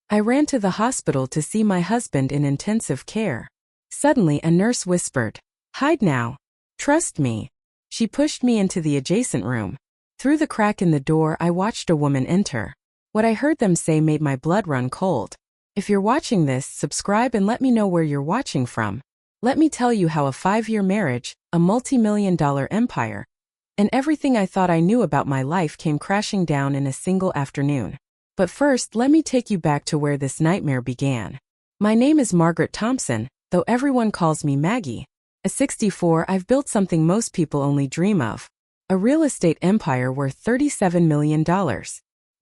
I ran to the hospital to see my husband in intensive care. Suddenly, a nurse whispered, "Hide now. Trust me." She pushed me into the adjacent room. Through the crack in the door, I watched a woman enter. What I heard them say made my blood run cold. If you're watching this, subscribe and let me know where you're watching from. Let me tell you how a 5-year marriage, a multi-million-dollar empire, and everything I thought I knew about my life came crashing down in a single afternoon. But first, let me take you back to where this nightmare began. My name is Margaret Thompson, though everyone calls me Maggie. At 64, I've built something most people only dream of. A real estate empire worth $37 million.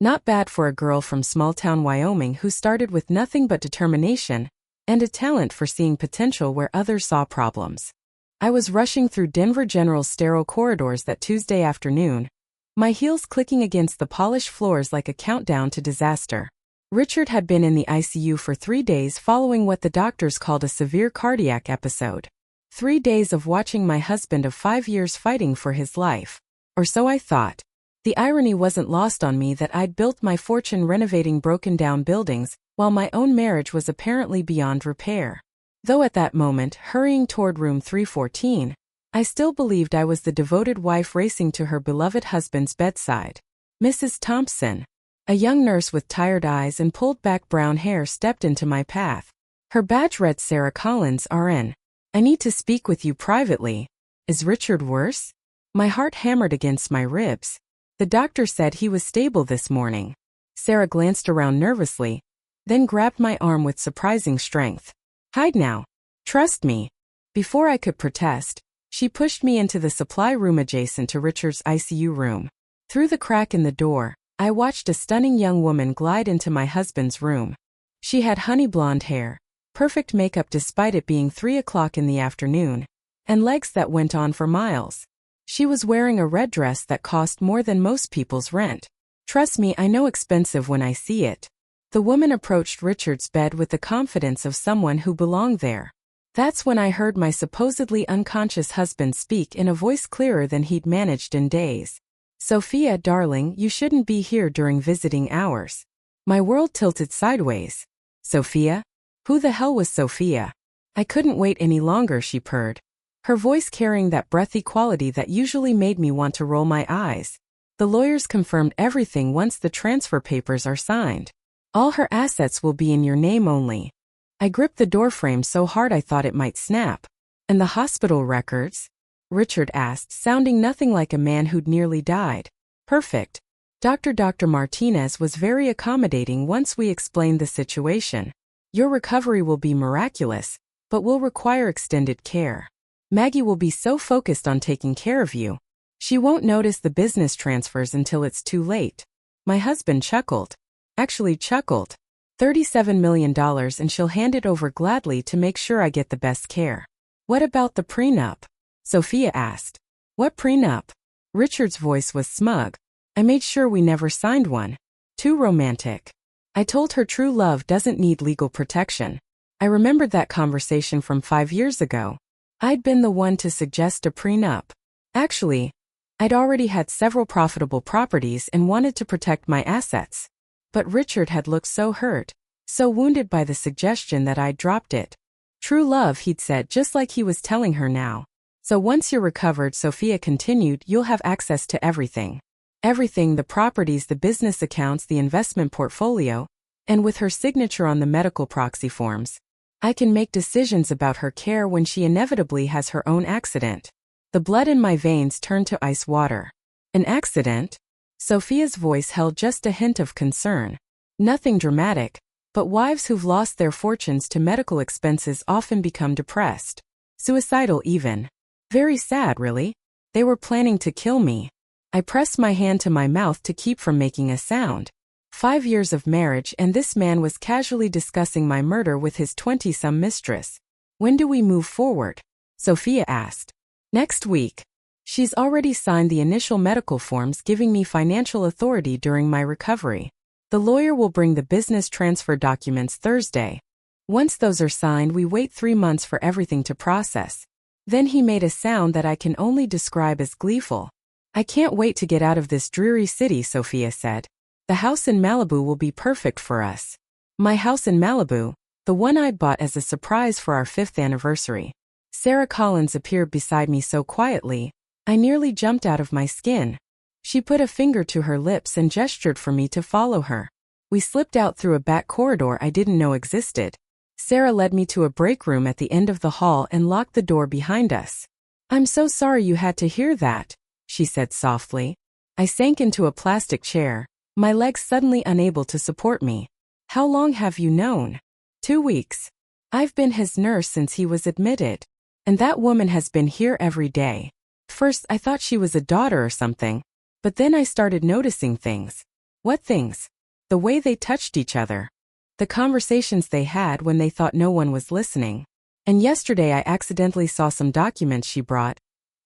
Not bad for a girl from small-town Wyoming who started with nothing but determination and a talent for seeing potential where others saw problems. I was rushing through Denver General's sterile corridors that Tuesday afternoon, my heels clicking against the polished floors like a countdown to disaster. Richard had been in the ICU for 3 days following what the doctors called a severe cardiac episode. 3 days of watching my husband of 5 years fighting for his life. Or so I thought. The irony wasn't lost on me that I'd built my fortune renovating broken-down buildings, while my own marriage was apparently beyond repair. Though at that moment, hurrying toward room 314, I still believed I was the devoted wife racing to her beloved husband's bedside. Mrs. Thompson, a young nurse with tired eyes and pulled-back brown hair, stepped into my path. Her badge read Sarah Collins, RN. "I need to speak with you privately." "Is Richard worse?" My heart hammered against my ribs. "The doctor said he was stable this morning." Sarah glanced around nervously, then grabbed my arm with surprising strength. "Hide now. Trust me." Before I could protest, she pushed me into the supply room adjacent to Richard's ICU room. Through the crack in the door, I watched a stunning young woman glide into my husband's room. She had honey blonde hair, perfect makeup despite it being 3 o'clock in the afternoon, and legs that went on for miles. She was wearing a red dress that cost more than most people's rent. Trust me, I know expensive when I see it. The woman approached Richard's bed with the confidence of someone who belonged there. That's when I heard my supposedly unconscious husband speak in a voice clearer than he'd managed in days. "Sophia, darling, you shouldn't be here during visiting hours." My world tilted sideways. Sophia? Who the hell was Sophia? I couldn't wait any longer, she purred, her voice carrying that breathy quality that usually made me want to roll my eyes. "The lawyers confirmed everything once the transfer papers are signed. All her assets will be in your name only." I gripped the doorframe so hard I thought it might snap. "And the hospital records?" Richard asked, sounding nothing like a man who'd nearly died. "Perfect. Dr. Martinez was very accommodating once we explained the situation. Your recovery will be miraculous, but will require extended care. Maggie will be so focused on taking care of you. She won't notice the business transfers until it's too late." My husband chuckled. Actually chuckled. $37 million and she'll hand it over gladly to make sure I get the best care. "What about the prenup?" Sophia asked. "What prenup?" Richard's voice was smug. "I made sure we never signed one. Too romantic." I told her true love doesn't need legal protection. I remembered that conversation from 5 years ago. I'd been the one to suggest a prenup. Actually, I'd already had several profitable properties and wanted to protect my assets. But Richard had looked so hurt, so wounded by the suggestion that I'd dropped it. "True love," he'd said, just like he was telling her now. "So once you're recovered," Sophia continued, "you'll have access to everything. Everything, the properties, the business accounts, the investment portfolio, and with her signature on the medical proxy forms, I can make decisions about her care when she inevitably has her own accident." The blood in my veins turned to ice water. "An accident?" Sophia's voice held just a hint of concern. "Nothing dramatic, but wives who've lost their fortunes to medical expenses often become depressed. Suicidal even. Very sad, really. They were planning to kill me." I pressed my hand to my mouth to keep from making a sound. 5 years of marriage and this man was casually discussing my murder with his 20-some mistress. "When do we move forward?" Sophia asked. "Next week. She's already signed the initial medical forms giving me financial authority during my recovery. The lawyer will bring the business transfer documents Thursday. Once those are signed, we wait 3 months for everything to process." Then he made a sound that I can only describe as gleeful. "I can't wait to get out of this dreary city," Sophia said. "The house in Malibu will be perfect for us." My house in Malibu, the one I'd bought as a surprise for our 5th anniversary. Sarah Collins appeared beside me so quietly, I nearly jumped out of my skin. She put a finger to her lips and gestured for me to follow her. We slipped out through a back corridor I didn't know existed. Sarah led me to a break room at the end of the hall and locked the door behind us. "I'm so sorry you had to hear that," she said softly. I sank into a plastic chair, my legs suddenly unable to support me. "How long have you known?" 2 weeks. I've been his nurse since he was admitted. And that woman has been here every day. First, I thought she was a daughter or something, but then I started noticing things. What things? The way they touched each other. The conversations they had when they thought no one was listening. And yesterday I accidentally saw some documents she brought.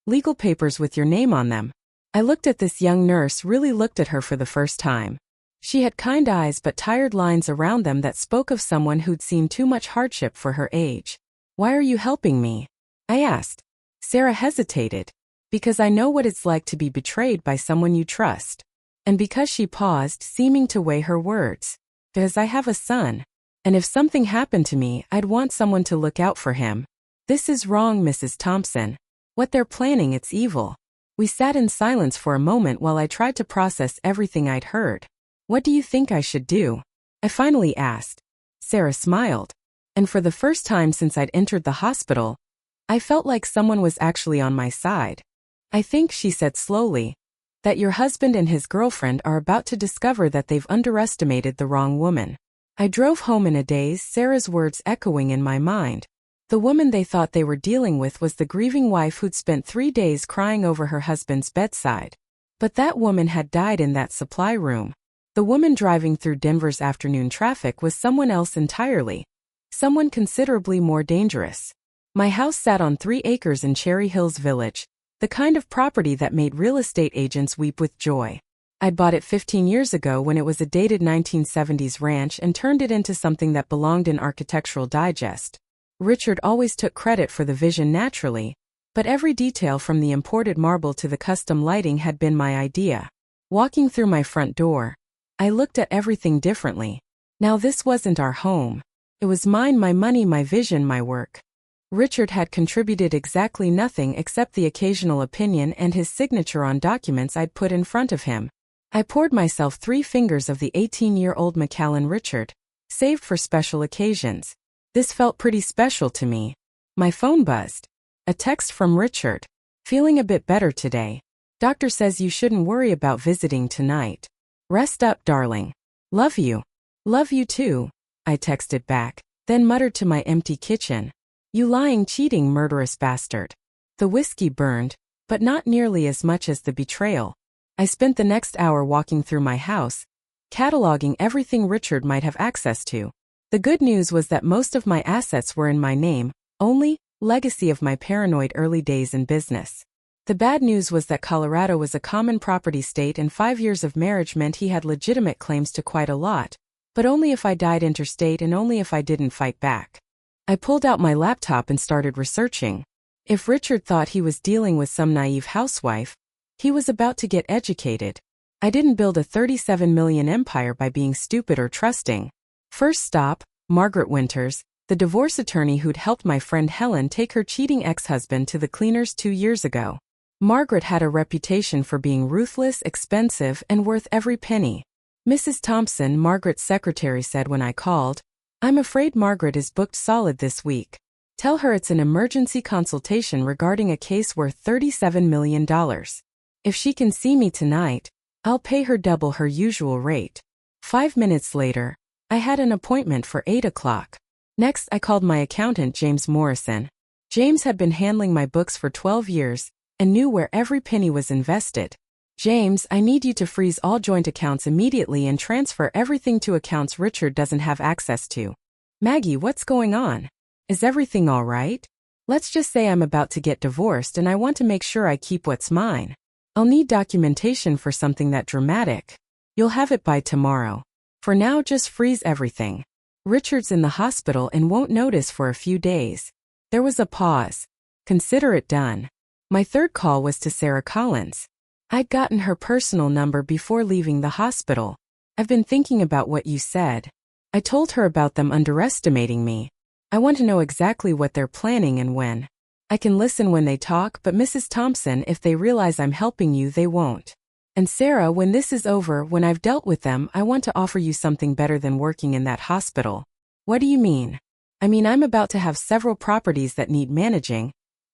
Legal papers with your name on them. I looked at this young nurse, really looked at her for the first time. She had kind eyes but tired lines around them that spoke of someone who'd seen too much hardship for her age. "Why are you helping me?" I asked. Sarah hesitated. "Because I know what it's like to be betrayed by someone you trust." And because she paused, seeming to weigh her words. "Because I have a son. And if something happened to me, I'd want someone to look out for him. This is wrong, Mrs. Thompson. What they're planning, it's evil." We sat in silence for a moment while I tried to process everything I'd heard. "What do you think I should do?" I finally asked. Sarah smiled. And for the first time since I'd entered the hospital, I felt like someone was actually on my side. "I think," she said slowly, "that your husband and his girlfriend are about to discover that they've underestimated the wrong woman." I drove home in a daze, Sarah's words echoing in my mind. The woman they thought they were dealing with was the grieving wife who'd spent 3 days crying over her husband's bedside. But that woman had died in that supply room. The woman driving through Denver's afternoon traffic was someone else entirely. Someone considerably more dangerous. My house sat on 3 acres in Cherry Hills Village, the kind of property that made real estate agents weep with joy. I'd bought it 15 years ago when it was a dated 1970s ranch and turned it into something that belonged in Architectural Digest. Richard always took credit for the vision naturally, but every detail from the imported marble to the custom lighting had been my idea. Walking through my front door, I looked at everything differently. Now this wasn't our home. It was mine, my money, my vision, my work. Richard had contributed exactly nothing except the occasional opinion and his signature on documents I'd put in front of him. I poured myself 3 fingers of the 18-year-old Macallan Richard, saved for special occasions. This felt pretty special to me. My phone buzzed. A text from Richard. "Feeling a bit better today. Doctor says you shouldn't worry about visiting tonight. Rest up, darling. Love you." "Love you too," I texted back, then muttered to my empty kitchen. "You lying, cheating, murderous bastard." The whiskey burned, but not nearly as much as the betrayal. I spent the next hour walking through my house, cataloging everything Richard might have access to. The good news was that most of my assets were in my name, only legacy of my paranoid early days in business. The bad news was that Colorado was a common property state and 5 years of marriage meant he had legitimate claims to quite a lot, but only if I died interstate and only if I didn't fight back. I pulled out my laptop and started researching. If Richard thought he was dealing with some naive housewife, he was about to get educated. I didn't build a $37 million empire by being stupid or trusting. First stop, Margaret Winters, the divorce attorney who'd helped my friend Helen take her cheating ex-husband to the cleaners 2 years ago. Margaret had a reputation for being ruthless, expensive, and worth every penny. "Mrs. Thompson," Margaret's secretary said when I called, "I'm afraid Margaret is booked solid this week. Tell her it's an emergency consultation regarding a case worth $37 million. If she can see me tonight, I'll pay her double her usual rate." 5 minutes later, I had an appointment for 8 o'clock. Next, I called my accountant, James Morrison. James had been handling my books for 12 years and knew where every penny was invested. "James, I need you to freeze all joint accounts immediately and transfer everything to accounts Richard doesn't have access to." "Maggie, what's going on? Is everything all right?" "Let's just say I'm about to get divorced and I want to make sure I keep what's mine. I'll need documentation for something that dramatic. You'll have it by tomorrow. For now, just freeze everything. Richard's in the hospital and won't notice for a few days." There was a pause. "Consider it done." My third call was to Sarah Collins. I'd gotten her personal number before leaving the hospital. "I've been thinking about what you said. I told her about them underestimating me. I want to know exactly what they're planning and when. I can listen when they talk, but Mrs. Thompson, if they realize I'm helping you, they won't. And Sarah, when this is over, when I've dealt with them, I want to offer you something better than working in that hospital. What do you mean? I mean, I'm about to have several properties that need managing,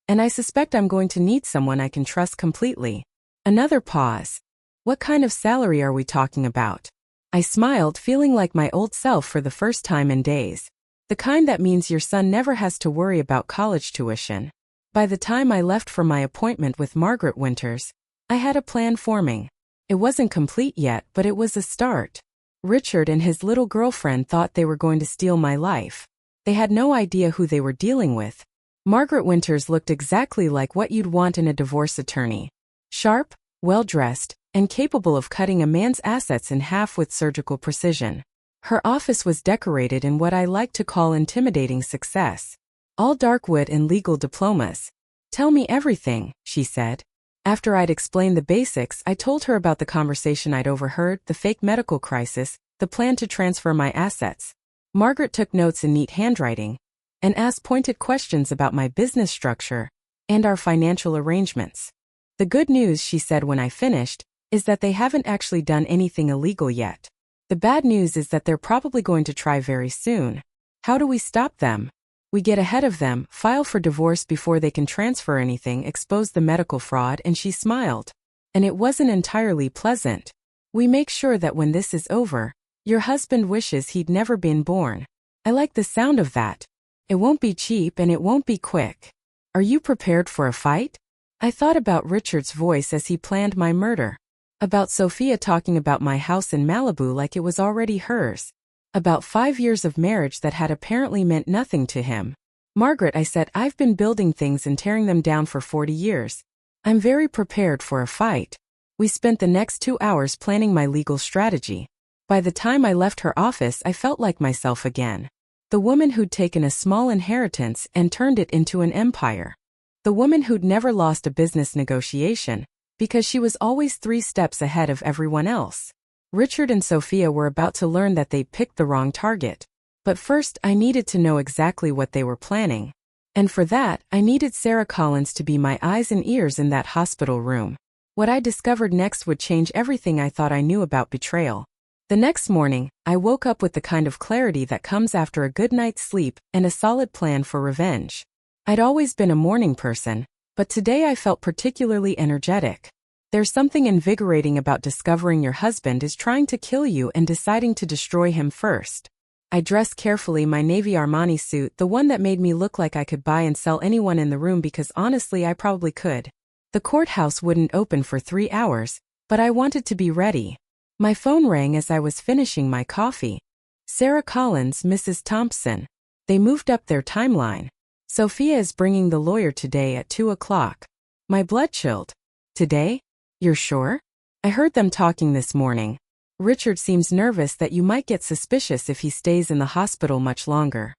and I suspect I'm going to need someone I can trust completely. Another pause. What kind of salary are we talking about? I smiled, feeling like my old self for the first time in days. The kind that means your son never has to worry about college tuition. By the time I left for my appointment with Margaret Winters, I had a plan forming. It wasn't complete yet, but it was a start. Richard and his little girlfriend thought they were going to steal my life. They had no idea who they were dealing with. Margaret Winters looked exactly like what you'd want in a divorce attorney. Sharp, well-dressed, and capable of cutting a man's assets in half with surgical precision. Her office was decorated in what I like to call intimidating success. All dark wood and legal diplomas. Tell me everything, she said. After I'd explained the basics, I told her about the conversation I'd overheard, the fake medical crisis, the plan to transfer my assets. Margaret took notes in neat handwriting and asked pointed questions about my business structure and our financial arrangements. The good news, she said when I finished, is that they haven't actually done anything illegal yet. The bad news is that they're probably going to try very soon. How do we stop them? We get ahead of them, file for divorce before they can transfer anything, expose the medical fraud, and she smiled. And it wasn't entirely pleasant. We make sure that when this is over, your husband wishes he'd never been born. I like the sound of that. It won't be cheap and it won't be quick. Are you prepared for a fight? I thought about Richard's voice as he planned my murder. About Sophia talking about my house in Malibu like it was already hers. About 5 years of marriage that had apparently meant nothing to him. Margaret, I said, I've been building things and tearing them down for 40 years. I'm very prepared for a fight. We spent the next 2 hours planning my legal strategy. By the time I left her office, I felt like myself again. The woman who'd taken a small inheritance and turned it into an empire. The woman who'd never lost a business negotiation, because she was always 3 steps ahead of everyone else. Richard and Sophia were about to learn that they'd picked the wrong target. But first, I needed to know exactly what they were planning. And for that, I needed Sarah Collins to be my eyes and ears in that hospital room. What I discovered next would change everything I thought I knew about betrayal. The next morning, I woke up with the kind of clarity that comes after a good night's sleep and a solid plan for revenge. I'd always been a morning person, but today I felt particularly energetic. There's something invigorating about discovering your husband is trying to kill you and deciding to destroy him first. I dressed carefully, my navy Armani suit, the one that made me look like I could buy and sell anyone in the room, because honestly I probably could. The courthouse wouldn't open for 3 hours, but I wanted to be ready. My phone rang as I was finishing my coffee. Sarah Collins, Mrs. Thompson. They moved up their timeline. Sophia is bringing the lawyer today at 2 o'clock. My blood chilled. Today? You're sure? I heard them talking this morning. Richard seems nervous that you might get suspicious if he stays in the hospital much longer.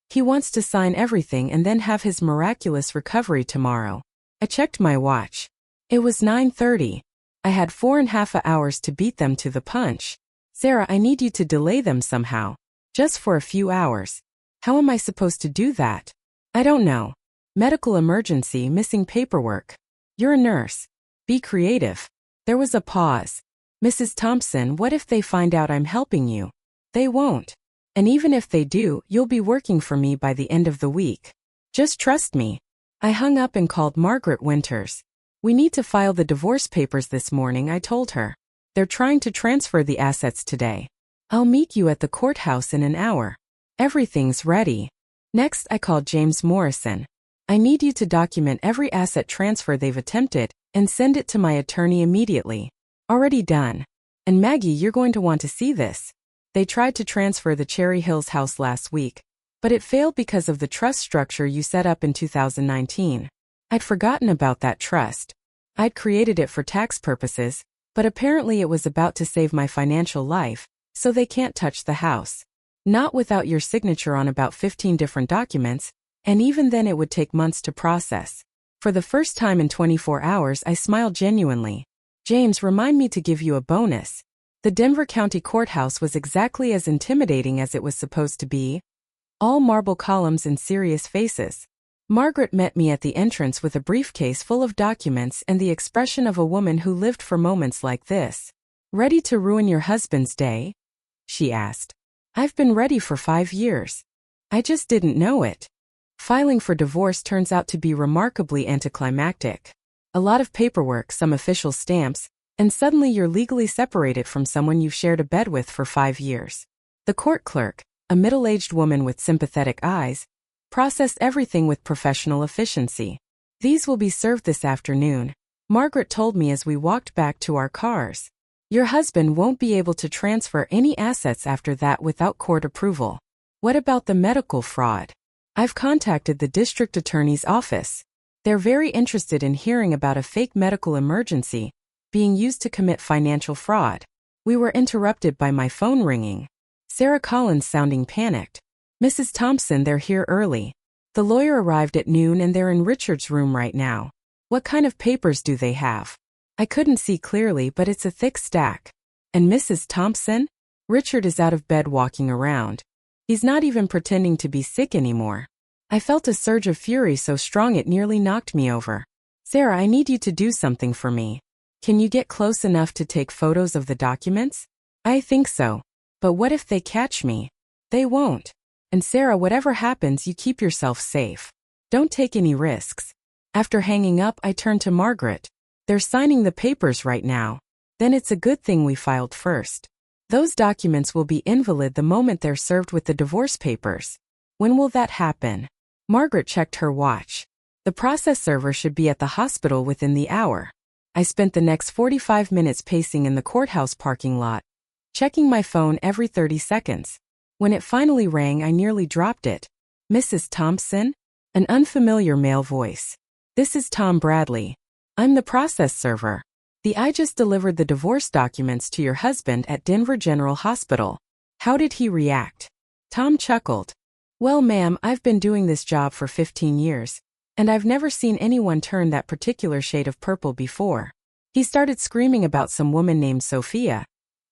He wants to sign everything and then have his miraculous recovery tomorrow. I checked my watch. It was 9:30. I had 4.5 hours to beat them to the punch. Sarah, I need you to delay them somehow. Just for a few hours. How am I supposed to do that? I don't know. Medical emergency, missing paperwork. You're a nurse. Be creative. There was a pause. Mrs. Thompson, what if they find out I'm helping you? They won't. And even if they do, you'll be working for me by the end of the week. Just trust me. I hung up and called Margaret Winters. We need to file the divorce papers this morning, I told her. They're trying to transfer the assets today. I'll meet you at the courthouse in an hour. Everything's ready. Next, I called James Morrison. I need you to document every asset transfer they've attempted and send it to my attorney immediately. Already done. And Maggie, you're going to want to see this. They tried to transfer the Cherry Hills house last week, but it failed because of the trust structure you set up in 2019. I'd forgotten about that trust. I'd created it for tax purposes, but apparently it was about to save my financial life, so they can't touch the house. Not without your signature on about 15 different documents, and even then it would take months to process. For the first time in 24 hours, I smiled genuinely. James, remind me to give you a bonus. The Denver County Courthouse was exactly as intimidating as it was supposed to be. All marble columns and serious faces. Margaret met me at the entrance with a briefcase full of documents and the expression of a woman who lived for moments like this. "Ready to ruin your husband's day?" she asked. "I've been ready for 5 years. I just didn't know it." Filing for divorce turns out to be remarkably anticlimactic. A lot of paperwork, some official stamps, and suddenly you're legally separated from someone you've shared a bed with for 5 years. The court clerk, a middle-aged woman with sympathetic eyes, processed everything with professional efficiency. "These will be served this afternoon," Margaret told me as we walked back to our cars. "Your husband won't be able to transfer any assets after that without court approval." "What about the medical fraud?" "I've contacted the district attorney's office. They're very interested in hearing about a fake medical emergency being used to commit financial fraud." We were interrupted by my phone ringing. Sarah Collins sounding panicked. "Mrs. Thompson, they're here early. The lawyer arrived at noon and they're in Richard's room right now." "What kind of papers do they have?" I couldn't see clearly, but it's a thick stack. "And Mrs. Thompson?" "Richard is out of bed walking around. He's not even pretending to be sick anymore." I felt a surge of fury so strong it nearly knocked me over. "Sarah, I need you to do something for me. Can you get close enough to take photos of the documents?" "I think so. But what if they catch me?" "They won't. And Sarah, whatever happens, you keep yourself safe. Don't take any risks." After hanging up, I turned to Margaret. "They're signing the papers right now." "Then it's a good thing we filed first. Those documents will be invalid the moment they're served with the divorce papers." "When will that happen?" Margaret checked her watch. "The process server should be at the hospital within the hour." I spent the next 45 minutes pacing in the courthouse parking lot, checking my phone every 30 seconds. When it finally rang, I nearly dropped it. "Mrs. Thompson?" An unfamiliar male voice. "This is Tom Bradley. I'm the process server. I just delivered the divorce documents to your husband at Denver General Hospital." "How did he react?" Tom chuckled. "Well, ma'am, I've been doing this job for 15 years, and I've never seen anyone turn that particular shade of purple before. He started screaming about some woman named Sophia,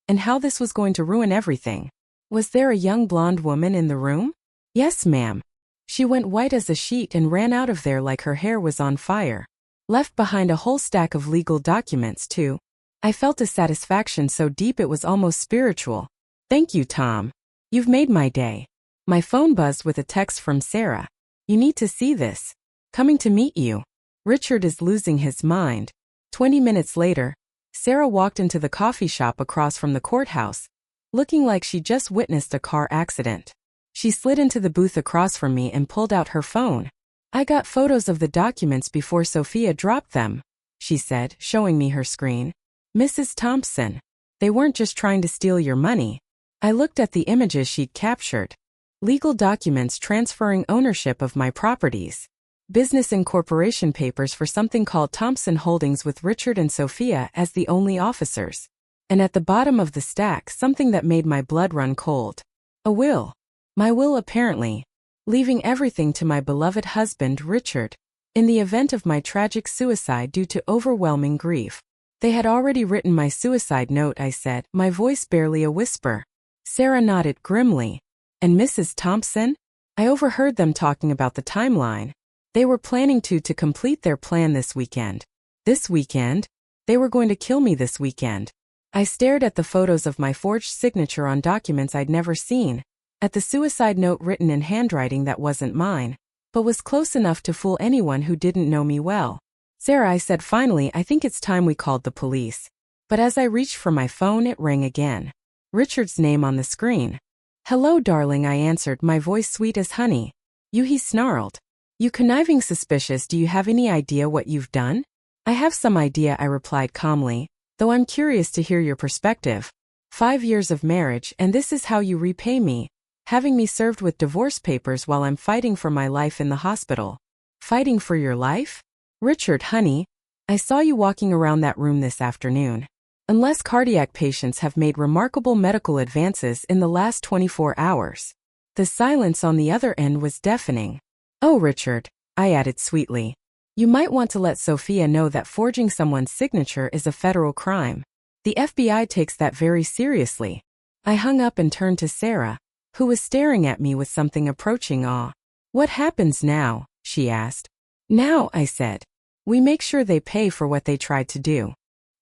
and how this was going to ruin everything." "Was there a young blonde woman in the room?" "Yes, ma'am. She went white as a sheet and ran out of there like her hair was on fire. Left behind a whole stack of legal documents, too." I felt a satisfaction so deep it was almost spiritual. "Thank you, Tom. You've made my day." My phone buzzed with a text from Sarah. "You need to see this. Coming to meet you. Richard is losing his mind." 20 minutes later, Sarah walked into the coffee shop across from the courthouse, looking like she just witnessed a car accident. She slid into the booth across from me and pulled out her phone. "I got photos of the documents before Sophia dropped them," she said, showing me her screen. "Mrs. Thompson, they weren't just trying to steal your money." I looked at the images she'd captured. Legal documents transferring ownership of my properties. Business incorporation papers for something called Thompson Holdings with Richard and Sophia as the only officers. And at the bottom of the stack, something that made my blood run cold. A will. My will, apparently. Leaving everything to my beloved husband, Richard, in the event of my tragic suicide due to overwhelming grief. "They had already written my suicide note," I said, my voice barely a whisper. Sarah nodded grimly. "And Mrs. Thompson?" I overheard them talking about the timeline. They were planning to complete their plan this weekend. This weekend? They were going to kill me this weekend. I stared at the photos of my forged signature on documents I'd never seen, at the suicide note written in handwriting that wasn't mine, but was close enough to fool anyone who didn't know me well. "Sarah," I said finally, "I think it's time we called the police." But as I reached for my phone, it rang again. Richard's name on the screen. "Hello, darling," I answered, my voice sweet as honey. "You," he snarled. "You conniving suspicious, do you have any idea what you've done?" "I have some idea," I replied calmly, "though I'm curious to hear your perspective. 5 years of marriage, and this is how you repay me, having me served with divorce papers while I'm fighting for my life in the hospital." "Fighting for your life?" "Richard, honey, I saw you walking around that room this afternoon. Unless cardiac patients have made remarkable medical advances in the last 24 hours. The silence on the other end was deafening. "Oh, Richard," I added sweetly, "you might want to let Sophia know that forging someone's signature is a federal crime." The FBI takes that very seriously. I hung up and turned to Sarah, who was staring at me with something approaching awe. What happens now? She asked. Now, I said. We make sure they pay for what they tried to do.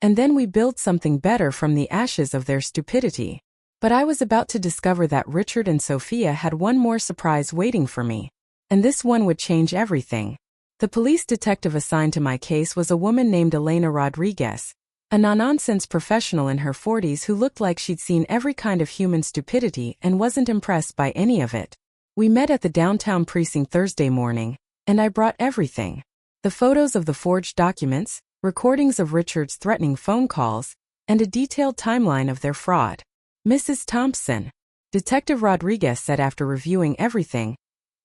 And then we build something better from the ashes of their stupidity. But I was about to discover that Richard and Sophia had one more surprise waiting for me. And this one would change everything. The police detective assigned to my case was a woman named Elena Rodriguez, a no-nonsense professional in her 40s who looked like she'd seen every kind of human stupidity and wasn't impressed by any of it. We met at the downtown precinct Thursday morning, and I brought everything. The photos of the forged documents, recordings of Richard's threatening phone calls, and a detailed timeline of their fraud. Mrs. Thompson, Detective Rodriguez said after reviewing everything,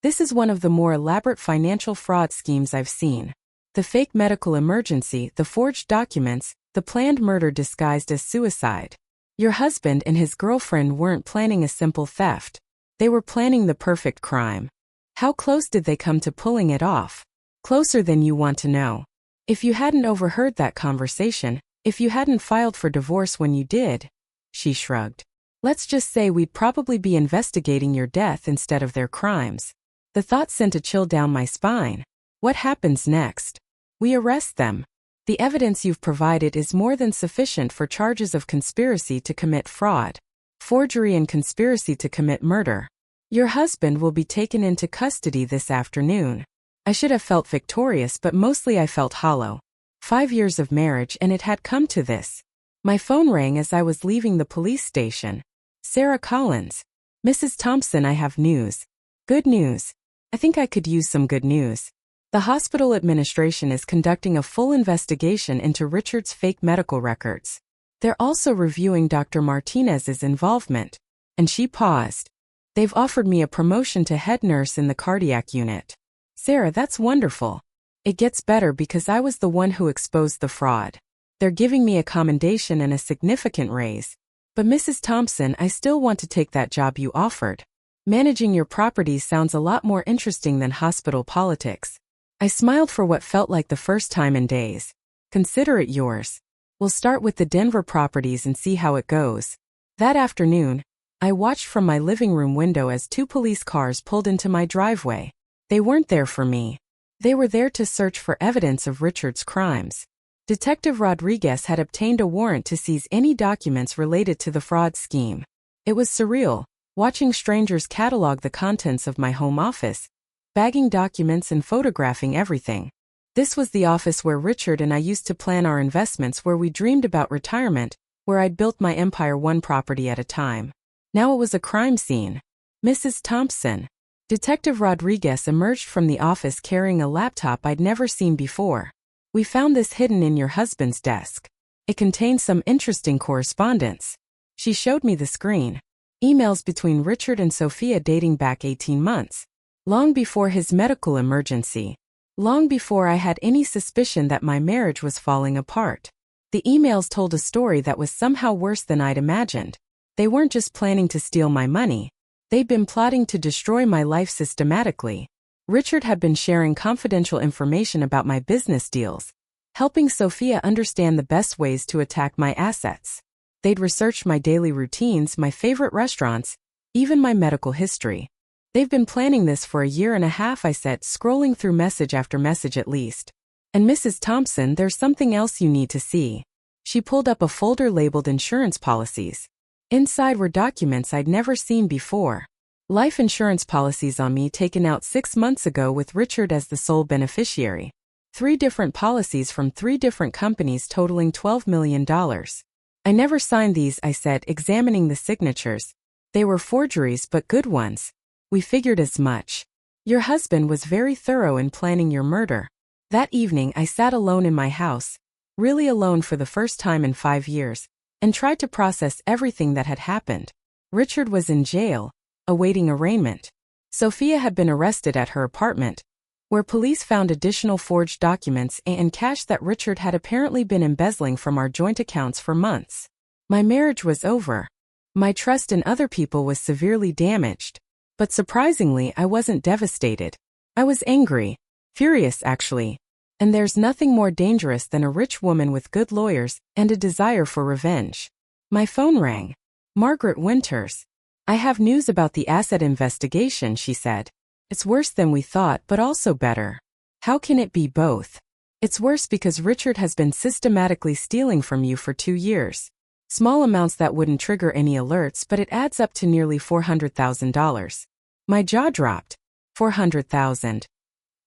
this is one of the more elaborate financial fraud schemes I've seen. The fake medical emergency, the forged documents, the planned murder disguised as suicide. Your husband and his girlfriend weren't planning a simple theft. They were planning the perfect crime. How close did they come to pulling it off? Closer than you want to know. If you hadn't overheard that conversation, if you hadn't filed for divorce when you did, she shrugged. Let's just say we'd probably be investigating your death instead of their crimes. The thought sent a chill down my spine. What happens next? We arrest them. The evidence you've provided is more than sufficient for charges of conspiracy to commit fraud, forgery and conspiracy to commit murder. Your husband will be taken into custody this afternoon. I should have felt victorious, but mostly I felt hollow. 5 years of marriage and it had come to this. My phone rang as I was leaving the police station. Sarah Collins. Mrs. Thompson, I have news. Good news. I think I could use some good news. The hospital administration is conducting a full investigation into Richard's fake medical records. They're also reviewing Dr. Martinez's involvement. And she paused. They've offered me a promotion to head nurse in the cardiac unit. Sarah, that's wonderful. It gets better because I was the one who exposed the fraud. They're giving me a commendation and a significant raise. But Mrs. Thompson, I still want to take that job you offered. Managing your properties sounds a lot more interesting than hospital politics. I smiled for what felt like the first time in days. Consider it yours. We'll start with the Denver properties and see how it goes. That afternoon, I watched from my living room window as 2 police cars pulled into my driveway. They weren't there for me. They were there to search for evidence of Richard's crimes. Detective Rodriguez had obtained a warrant to seize any documents related to the fraud scheme. It was surreal, watching strangers catalog the contents of my home office, bagging documents and photographing everything. This was the office where Richard and I used to plan our investments, where we dreamed about retirement, where I'd built my empire one property at a time. Now it was a crime scene. Mrs. Thompson. Detective Rodriguez emerged from the office carrying a laptop I'd never seen before. We found this hidden in your husband's desk. It contained some interesting correspondence. She showed me the screen. Emails between Richard and Sophia dating back 18 months. Long before his medical emergency. Long before I had any suspicion that my marriage was falling apart. The emails told a story that was somehow worse than I'd imagined. They weren't just planning to steal my money. They'd been plotting to destroy my life systematically. Richard had been sharing confidential information about my business deals, helping Sophia understand the best ways to attack my assets. They'd researched my daily routines, my favorite restaurants, even my medical history. They've been planning this for a year and a half, I said, scrolling through message after message at least. And Mrs. Thompson, there's something else you need to see. She pulled up a folder labeled insurance policies. Inside were documents I'd never seen before. Life insurance policies on me taken out 6 months ago with Richard as the sole beneficiary. 3 different policies from 3 different companies totaling $12 million. I never signed these, I said, examining the signatures. They were forgeries, but good ones. We figured as much. Your husband was very thorough in planning your murder. That evening I sat alone in my house, really alone for the first time in 5 years, and tried to process everything that had happened. Richard was in jail, awaiting arraignment. Sophia had been arrested at her apartment, where police found additional forged documents and cash that Richard had apparently been embezzling from our joint accounts for months. My marriage was over. My trust in other people was severely damaged. But surprisingly, I wasn't devastated. I was angry. Furious, actually. And there's nothing more dangerous than a rich woman with good lawyers and a desire for revenge. My phone rang. Margaret Winters. I have news about the asset investigation, she said. It's worse than we thought, but also better. How can it be both? It's worse because Richard has been systematically stealing from you for 2 years. Small amounts that wouldn't trigger any alerts, but it adds up to nearly $400,000. My jaw dropped. $400,000.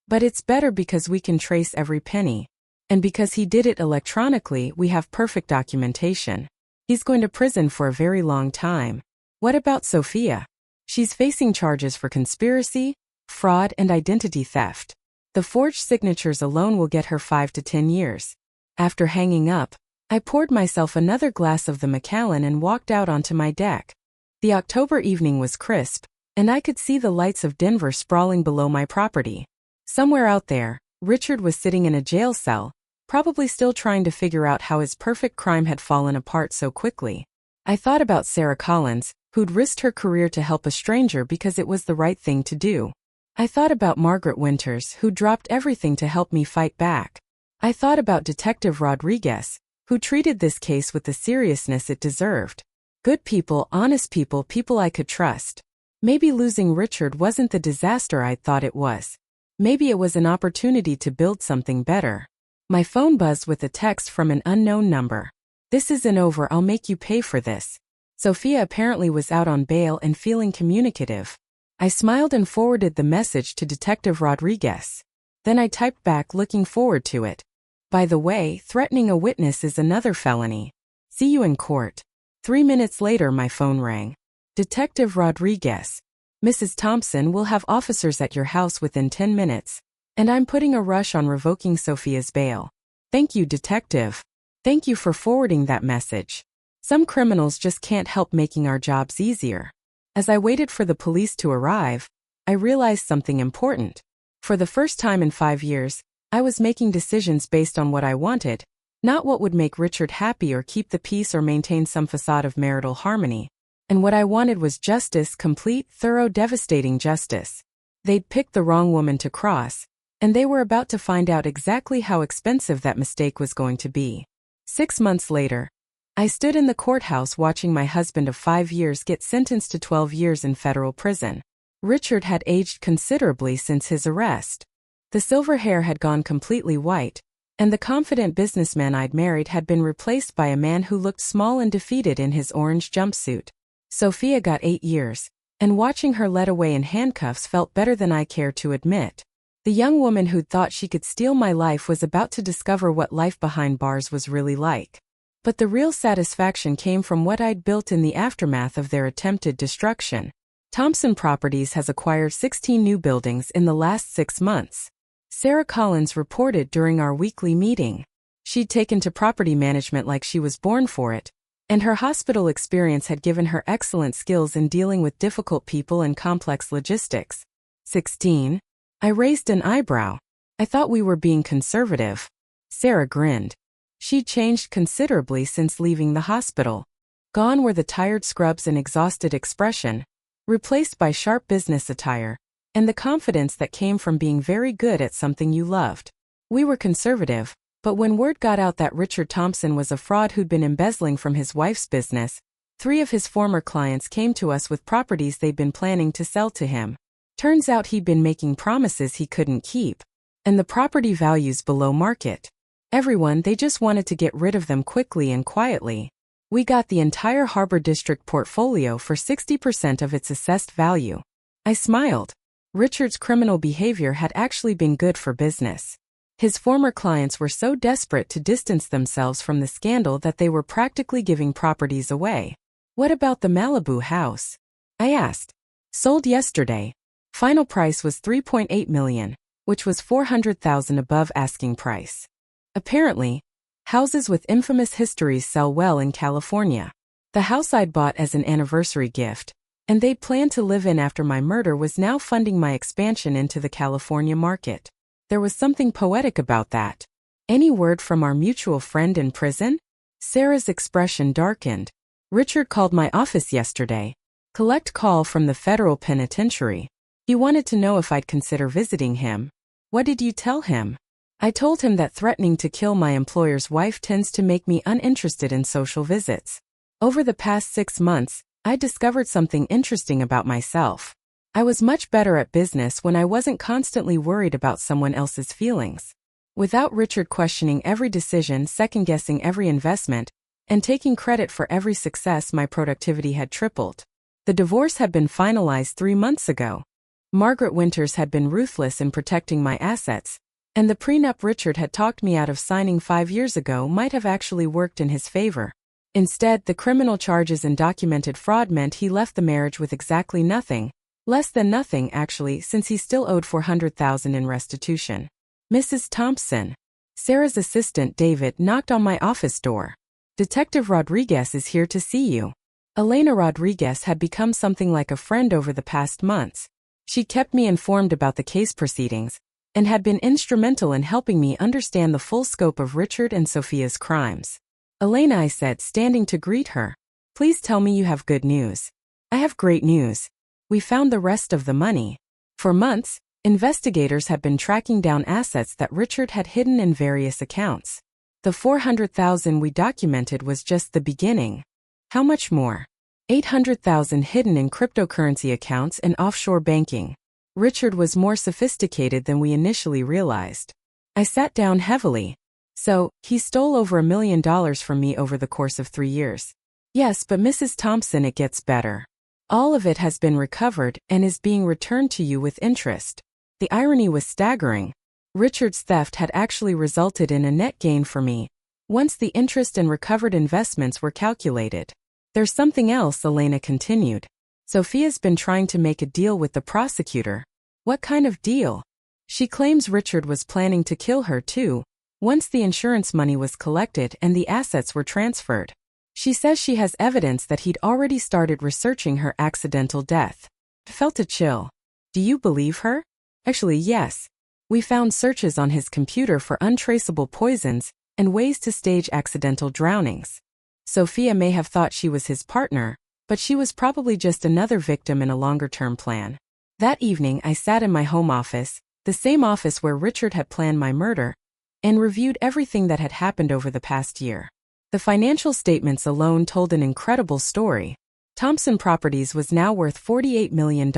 But it's better because we can trace every penny. And because he did it electronically, we have perfect documentation. He's going to prison for a very long time. What about Sophia? She's facing charges for conspiracy, fraud, and identity theft. The forged signatures alone will get her 5 to 10 years. After hanging up, I poured myself another glass of the Macallan and walked out onto my deck. The October evening was crisp, and I could see the lights of Denver sprawling below my property. Somewhere out there, Richard was sitting in a jail cell, probably still trying to figure out how his perfect crime had fallen apart so quickly. I thought about Sarah Collins, who'd risked her career to help a stranger because it was the right thing to do. I thought about Margaret Winters, who dropped everything to help me fight back. I thought about Detective Rodriguez, who treated this case with the seriousness it deserved. Good people, honest people, people I could trust. Maybe losing Richard wasn't the disaster I'd thought it was. Maybe it was an opportunity to build something better. My phone buzzed with a text from an unknown number. This isn't over, I'll make you pay for this. Sophia apparently was out on bail and feeling communicative. I smiled and forwarded the message to Detective Rodriguez. Then I typed back looking forward to it. By the way, threatening a witness is another felony. See you in court. 3 minutes later my phone rang. Detective Rodriguez. Mrs. Thompson will have officers at your house within 10 minutes, and I'm putting a rush on revoking Sophia's bail. Thank you, Detective. Thank you for forwarding that message. Some criminals just can't help making our jobs easier. As I waited for the police to arrive, I realized something important. For the first time in 5 years, I was making decisions based on what I wanted, not what would make Richard happy or keep the peace or maintain some facade of marital harmony. And what I wanted was justice, complete, thorough, devastating justice. They'd picked the wrong woman to cross, and they were about to find out exactly how expensive that mistake was going to be. 6 months later, I stood in the courthouse watching my husband of 5 years get sentenced to 12 years in federal prison. Richard had aged considerably since his arrest. The silver hair had gone completely white, and the confident businessman I'd married had been replaced by a man who looked small and defeated in his orange jumpsuit. Sophia got 8 years, and watching her led away in handcuffs felt better than I cared to admit. The young woman who'd thought she could steal my life was about to discover what life behind bars was really like. But the real satisfaction came from what I'd built in the aftermath of their attempted destruction. Thompson Properties has acquired 16 new buildings in the last 6 months. Sarah Collins reported during our weekly meeting. She'd taken to property management like she was born for it, and her hospital experience had given her excellent skills in dealing with difficult people and complex logistics. 16. I raised an eyebrow. I thought we were being conservative. Sarah grinned. She'd changed considerably since leaving the hospital. Gone were the tired scrubs and exhausted expression, replaced by sharp business attire, and the confidence that came from being very good at something you loved. We were conservative, but when word got out that Richard Thompson was a fraud who'd been embezzling from his wife's business, 3 of his former clients came to us with properties they'd been planning to sell to him. Turns out he'd been making promises he couldn't keep, and the property values below market. Everyone, they just wanted to get rid of them quickly and quietly. We got the entire Harbor District portfolio for 60% of its assessed value. I smiled. Richard's criminal behavior had actually been good for business. His former clients were so desperate to distance themselves from the scandal that they were practically giving properties away. What about the Malibu house? I asked. Sold yesterday. Final price was $3.8 million, which was $400,000 above asking price. Apparently, houses with infamous histories sell well in California. The house I'd bought as an anniversary gift, and they'd planned to live in after my murder, was now funding my expansion into the California market. There was something poetic about that. Any word from our mutual friend in prison? Sarah's expression darkened. Richard called my office yesterday. Collect call from the federal penitentiary. He wanted to know if I'd consider visiting him. What did you tell him? I told him that threatening to kill my employer's wife tends to make me uninterested in social visits. Over the past 6 months, I discovered something interesting about myself. I was much better at business when I wasn't constantly worried about someone else's feelings. Without Richard questioning every decision, second-guessing every investment, and taking credit for every success, my productivity had tripled. The divorce had been finalized 3 months ago. Margaret Winters had been ruthless in protecting my assets, and the prenup Richard had talked me out of signing 5 years ago might have actually worked in his favor. Instead, the criminal charges and documented fraud meant he left the marriage with exactly nothing, less than nothing actually, since he still owed $400,000 in restitution. Mrs. Thompson. Sarah's assistant David knocked on my office door. Detective Rodriguez is here to see you. Elena Rodriguez had become something like a friend over the past months. She kept me informed about the case proceedings, and had been instrumental in helping me understand the full scope of Richard and Sophia's crimes. Elena, I said, standing to greet her. Please tell me you have good news. I have great news. We found the rest of the money. For months, investigators had been tracking down assets that Richard had hidden in various accounts. The $400,000 we documented was just the beginning. How much more? $800,000 hidden in cryptocurrency accounts and offshore banking. Richard was more sophisticated than we initially realized. I sat down heavily. So, he stole over $1 million from me over the course of 3 years. Yes, but Mrs. Thompson, it gets better. All of it has been recovered and is being returned to you with interest. The irony was staggering. Richard's theft had actually resulted in a net gain for me, once the interest and recovered investments were calculated. There's something else, Elena continued. Sophia's been trying to make a deal with the prosecutor. What kind of deal? She claims Richard was planning to kill her too, once the insurance money was collected and the assets were transferred. She says she has evidence that he'd already started researching her accidental death. I felt a chill. Do you believe her? Actually, yes. We found searches on his computer for untraceable poisons and ways to stage accidental drownings. Sophia may have thought she was his partner, but she was probably just another victim in a longer-term plan. That evening, I sat in my home office, the same office where Richard had planned my murder, and reviewed everything that had happened over the past year. The financial statements alone told an incredible story. Thompson Properties was now worth $48 million.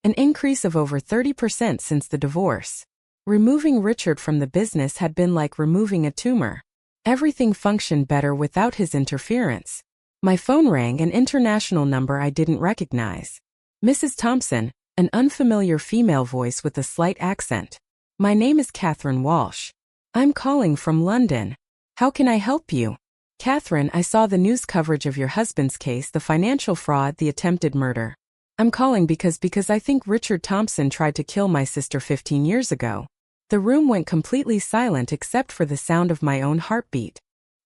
An increase of over 30% since the divorce. Removing Richard from the business had been like removing a tumor. Everything functioned better without his interference. My phone rang, an international number I didn't recognize. Mrs. Thompson, an unfamiliar female voice with a slight accent. My name is Catherine Walsh. I'm calling from London. How can I help you? Catherine, I saw the news coverage of your husband's case, the financial fraud, the attempted murder. I'm calling because I think Richard Thompson tried to kill my sister 15 years ago. The room went completely silent except for the sound of my own heartbeat.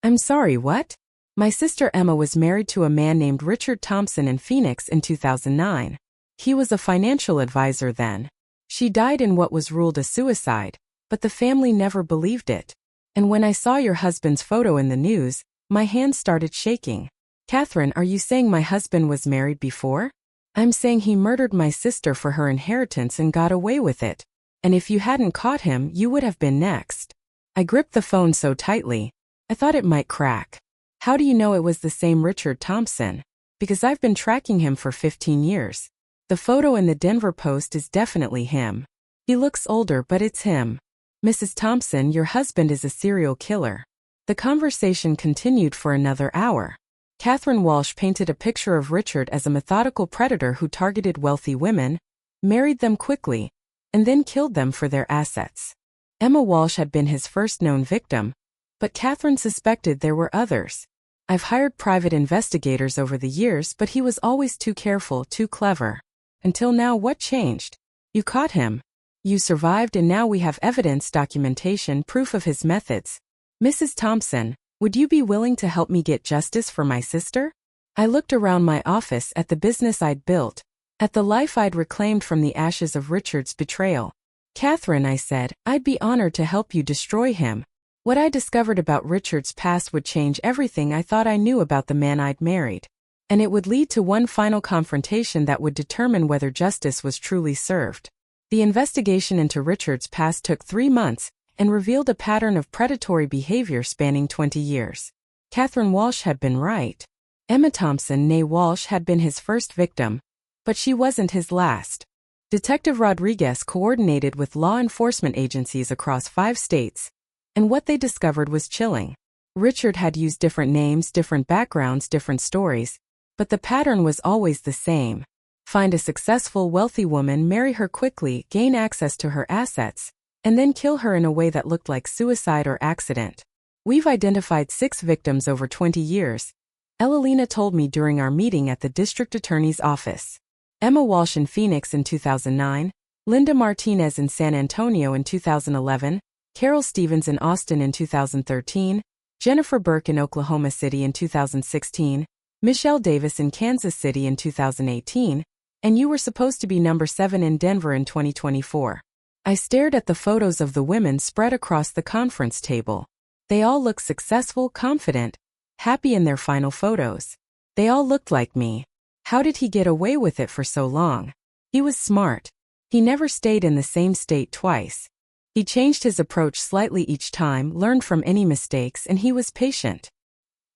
I'm sorry, what? My sister Emma was married to a man named Richard Thompson in Phoenix in 2009. He was a financial advisor then. She died in what was ruled a suicide, but the family never believed it. And when I saw your husband's photo in the news, my hands started shaking. Catherine, are you saying my husband was married before? I'm saying he murdered my sister for her inheritance and got away with it. And if you hadn't caught him, you would have been next. I gripped the phone so tightly, I thought it might crack. How do you know it was the same Richard Thompson? Because I've been tracking him for 15 years. The photo in the Denver Post is definitely him. He looks older, but it's him. Mrs. Thompson, your husband is a serial killer. The conversation continued for another hour. Catherine Walsh painted a picture of Richard as a methodical predator who targeted wealthy women, married them quickly, and then killed them for their assets. Emma Walsh had been his first known victim, but Catherine suspected there were others. I've hired private investigators over the years, but he was always too careful, too clever. Until now, what changed? You caught him. You survived, and now we have evidence, documentation, proof of his methods. Mrs. Thompson, would you be willing to help me get justice for my sister? I looked around my office at the business I'd built, at the life I'd reclaimed from the ashes of Richard's betrayal. Catherine, I said, I'd be honored to help you destroy him. What I discovered about Richard's past would change everything I thought I knew about the man I'd married. And it would lead to one final confrontation that would determine whether justice was truly served. The investigation into Richard's past took 3 months, and revealed a pattern of predatory behavior spanning 20 years. Catherine Walsh had been right. Emma Thompson, née Walsh, had been his first victim, but she wasn't his last. Detective Rodriguez coordinated with law enforcement agencies across 5 states, and what they discovered was chilling. Richard had used different names, different backgrounds, different stories, but the pattern was always the same. Find a successful, wealthy woman, marry her quickly, gain access to her assets, and then kill her in a way that looked like suicide or accident. We've identified 6 victims over 20 years, Elalina told me during our meeting at the district attorney's office. Emma Walsh in Phoenix in 2009, Linda Martinez in San Antonio in 2011, Carol Stevens in Austin in 2013, Jennifer Burke in Oklahoma City in 2016, Michelle Davis in Kansas City in 2018, and you were supposed to be number 7 in Denver in 2024. I stared at the photos of the women spread across the conference table. They all looked successful, confident, happy in their final photos. They all looked like me. How did he get away with it for so long? He was smart. He never stayed in the same state twice. He changed his approach slightly each time, learned from any mistakes, and he was patient.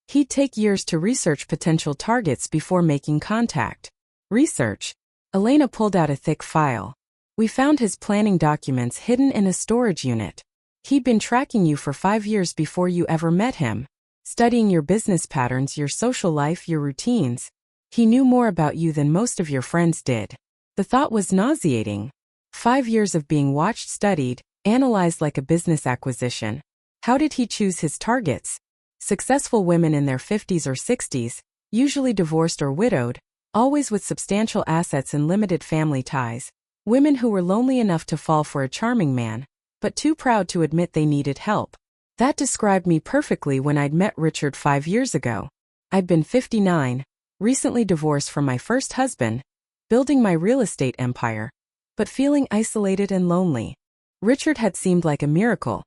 He'd take years to research potential targets before making contact. Research. Elena pulled out a thick file. We found his planning documents hidden in a storage unit. He'd been tracking you for 5 years before you ever met him, studying your business patterns, your social life, your routines. He knew more about you than most of your friends did. The thought was nauseating. 5 years of being watched, studied, analyzed like a business acquisition. How did he choose his targets? Successful women in their 50s or 60s, usually divorced or widowed, always with substantial assets and limited family ties. Women who were lonely enough to fall for a charming man, but too proud to admit they needed help. That described me perfectly when I'd met Richard 5 years ago. I'd been 59, recently divorced from my first husband, building my real estate empire, but feeling isolated and lonely. Richard had seemed like a miracle,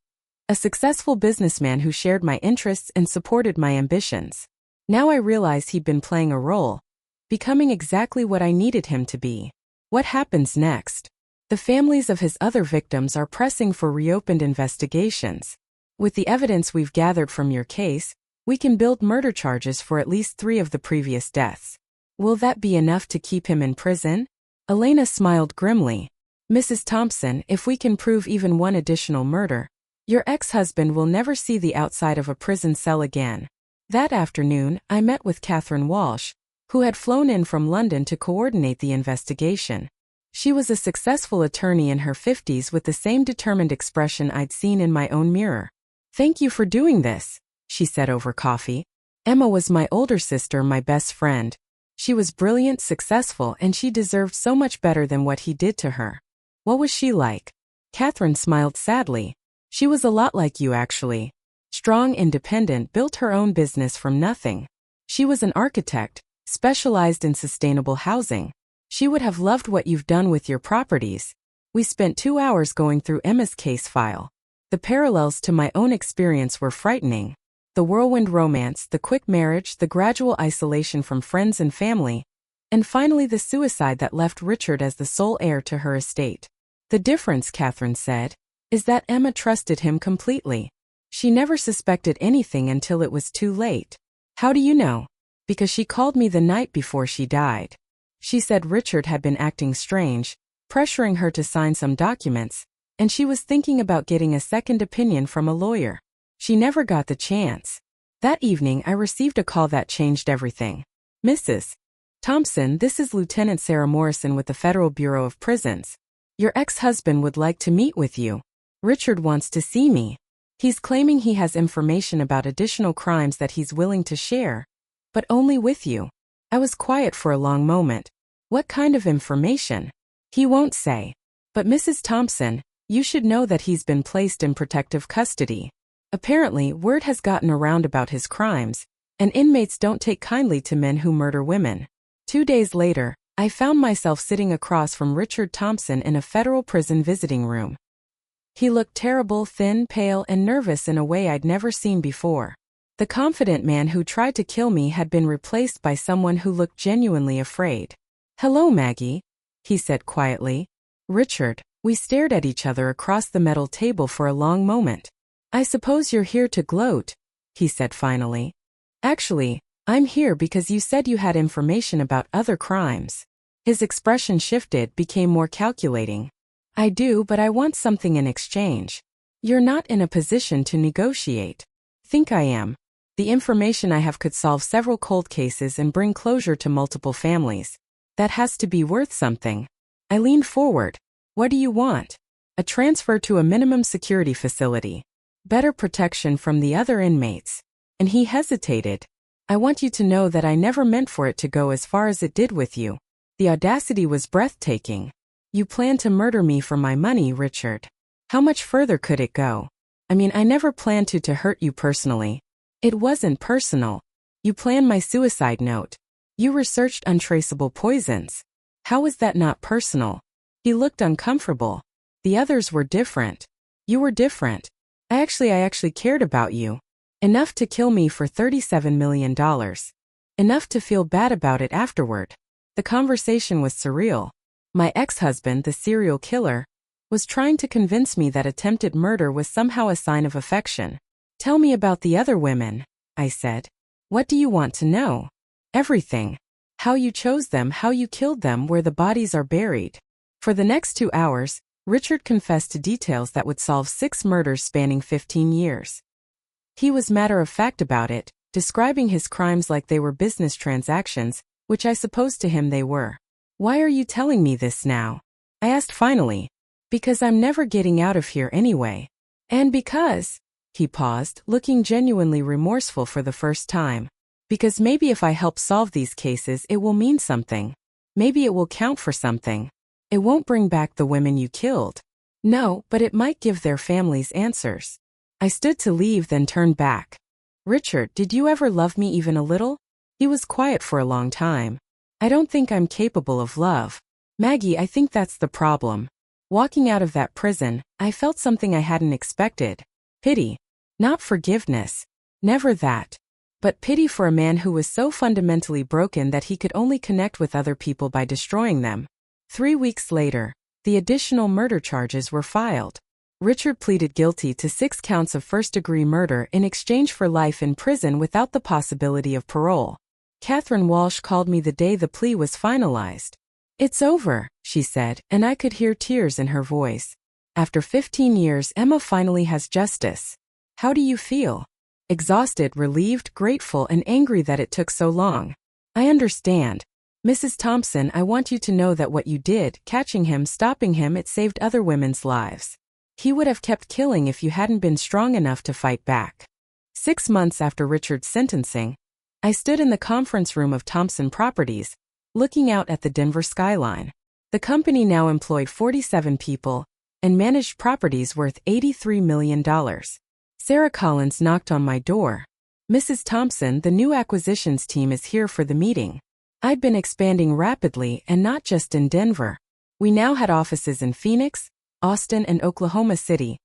a successful businessman who shared my interests and supported my ambitions. Now I realized he'd been playing a role, becoming exactly what I needed him to be. What happens next? The families of his other victims are pressing for reopened investigations. With the evidence we've gathered from your case, we can build murder charges for at least 3 of the previous deaths. Will that be enough to keep him in prison? Elena smiled grimly. Mrs. Thompson, if we can prove even one additional murder, your ex-husband will never see the outside of a prison cell again. That afternoon, I met with Catherine Walsh, who had flown in from London to coordinate the investigation. She was a successful attorney in her 50s with the same determined expression I'd seen in my own mirror. "Thank you for doing this," she said over coffee. Emma was my older sister, my best friend. She was brilliant, successful, and she deserved so much better than what he did to her. What was she like? Catherine smiled sadly. She was a lot like you, actually. Strong, independent, built her own business from nothing. She was an architect, specialized in sustainable housing. She would have loved what you've done with your properties. We spent 2 hours going through Emma's case file. The parallels to my own experience were frightening. The whirlwind romance, the quick marriage, the gradual isolation from friends and family, and finally the suicide that left Richard as the sole heir to her estate. The difference, Catherine said, is that Emma trusted him completely. She never suspected anything until it was too late. How do you know? Because she called me the night before she died. She said Richard had been acting strange, pressuring her to sign some documents, and she was thinking about getting a second opinion from a lawyer. She never got the chance. That evening I received a call that changed everything. "Mrs. Thompson, this is Lieutenant Sarah Morrison with the Federal Bureau of Prisons. Your ex-husband would like to meet with you. Richard wants to see me. He's claiming he has information about additional crimes that he's willing to share, but only with you." I was quiet for a long moment. What kind of information? He won't say. But Mrs. Thompson, you should know that he's been placed in protective custody. Apparently, word has gotten around about his crimes, and inmates don't take kindly to men who murder women. 2 days later, I found myself sitting across from Richard Thompson in a federal prison visiting room. He looked terrible, thin, pale, and nervous in a way I'd never seen before. The confident man who tried to kill me had been replaced by someone who looked genuinely afraid. "Hello, Maggie," he said quietly. "Richard, We stared at each other across the metal table for a long moment. "I suppose you're here to gloat," he said finally. "Actually, I'm here because you said you had information about other crimes." His expression shifted, became more calculating. "I do, but I want something in exchange." "You're not in a position to negotiate." "Think I am. The information I have could solve several cold cases and bring closure to multiple families. That has to be worth something." I leaned forward. "What do you want?" "A transfer to a minimum security facility. Better protection from the other inmates." And he hesitated. "I want you to know that I never meant for it to go as far as it did with you." The audacity was breathtaking. "You plan to murder me for my money, Richard. How much further could it go? I mean, I never planned to hurt you personally." "It wasn't personal. You planned my suicide note. You researched untraceable poisons. How was that not personal?" He looked uncomfortable. "The others were different. You were different. I actually cared about you. Enough to kill me for $37 million. Enough to feel bad about it afterward." The conversation was surreal. My ex-husband, the serial killer, was trying to convince me that attempted murder was somehow a sign of affection. "Tell me about the other women," I said. "What do you want to know?" "Everything. How you chose them, how you killed them, where the bodies are buried." For the next 2 hours, Richard confessed to details that would solve 6 murders spanning 15 years. He was matter-of-fact about it, describing his crimes like they were business transactions, which I suppose to him they were. "Why are you telling me this now?" I asked finally. "Because I'm never getting out of here anyway. And because," he paused, looking genuinely remorseful for the first time, "because maybe if I help solve these cases it will mean something. Maybe it will count for something. It won't bring back the women you killed. No, but it might give their families answers." I stood to leave, then turned back. "Richard, did you ever love me even a little?" He was quiet for a long time. "I don't think I'm capable of love. Maggie, I think that's the problem." Walking out of that prison, I felt something I hadn't expected. Pity. Not forgiveness. Never that. But pity for a man who was so fundamentally broken that he could only connect with other people by destroying them. 3 weeks later, the additional murder charges were filed. Richard pleaded guilty to 6 counts of first-degree murder in exchange for life in prison without the possibility of parole. Catherine Walsh called me the day the plea was finalized. "It's over," she said, and I could hear tears in her voice. "After 15 years, Emma finally has justice." "How do you feel?" "Exhausted, relieved, grateful, and angry that it took so long." "I understand. Mrs. Thompson, I want you to know that what you did, catching him, stopping him, it saved other women's lives. He would have kept killing if you hadn't been strong enough to fight back." 6 months after Richard's sentencing, I stood in the conference room of Thompson Properties, looking out at the Denver skyline. The company now employed 47 people and managed properties worth $83 million. Sarah Collins knocked on my door. "Mrs. Thompson, the new acquisitions team is here for the meeting." I'd been expanding rapidly, and not just in Denver. We now had offices in Phoenix, Austin, and Oklahoma City,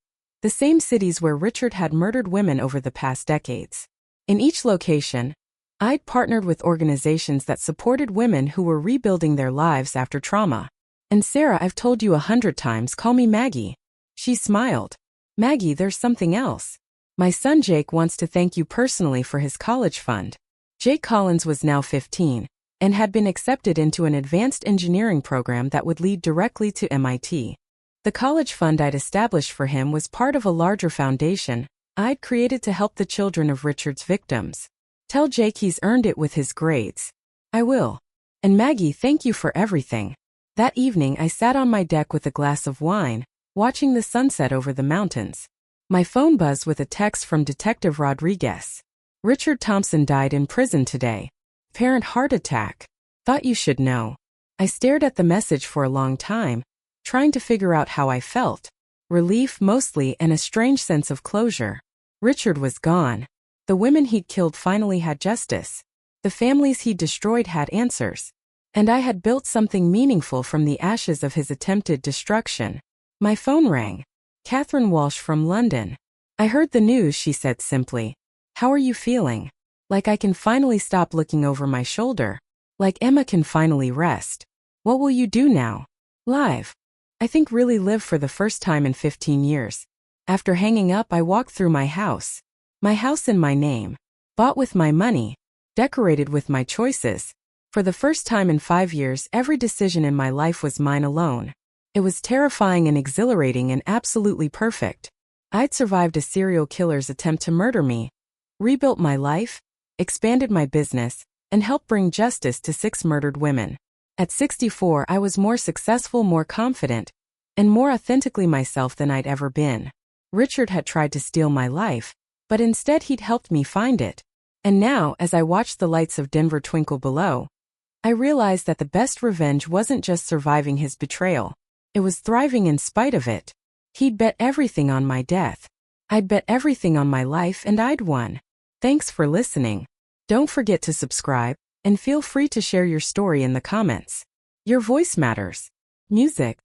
the same cities where Richard had murdered women over the past decades. In each location, I'd partnered with organizations that supported women who were rebuilding their lives after trauma. "And Sarah, I've told you 100 times, call me Maggie." She smiled. "Maggie, there's something else. My son Jake wants to thank you personally for his college fund." Jake Collins was now 15 and had been accepted into an advanced engineering program that would lead directly to MIT. The college fund I'd established for him was part of a larger foundation I'd created to help the children of Richard's victims. "Tell Jake he's earned it with his grades." "I will. And Maggie, thank you for everything." That evening I sat on my deck with a glass of wine, watching the sunset over the mountains. My phone buzzed with a text from Detective Rodriguez. "Richard Thompson died in prison today. Apparent heart attack. Thought you should know." I stared at the message for a long time, trying to figure out how I felt. Relief mostly, and a strange sense of closure. Richard was gone. The women he'd killed finally had justice. The families he'd destroyed had answers. And I had built something meaningful from the ashes of his attempted destruction. My phone rang. Catherine Walsh from London. "I heard the news," she said simply. "How are you feeling?" "Like I can finally stop looking over my shoulder. Like Emma can finally rest." "What will you do now?" "Live." I think really live for the first time in 15 years. After hanging up, I walked through my house. My house in my name. Bought with my money. Decorated with my choices. For the first time in 5 years, every decision in my life was mine alone. It was terrifying and exhilarating and absolutely perfect. I'd survived a serial killer's attempt to murder me, rebuilt my life, expanded my business, and helped bring justice to 6 murdered women. At 64, I was more successful, more confident, and more authentically myself than I'd ever been. Richard had tried to steal my life, but instead he'd helped me find it. And now, as I watched the lights of Denver twinkle below, I realized that the best revenge wasn't just surviving his betrayal. It was thriving in spite of it. He'd bet everything on my death. I'd bet everything on my life, and I'd won. Thanks for listening. Don't forget to subscribe, and feel free to share your story in the comments. Your voice matters. Music.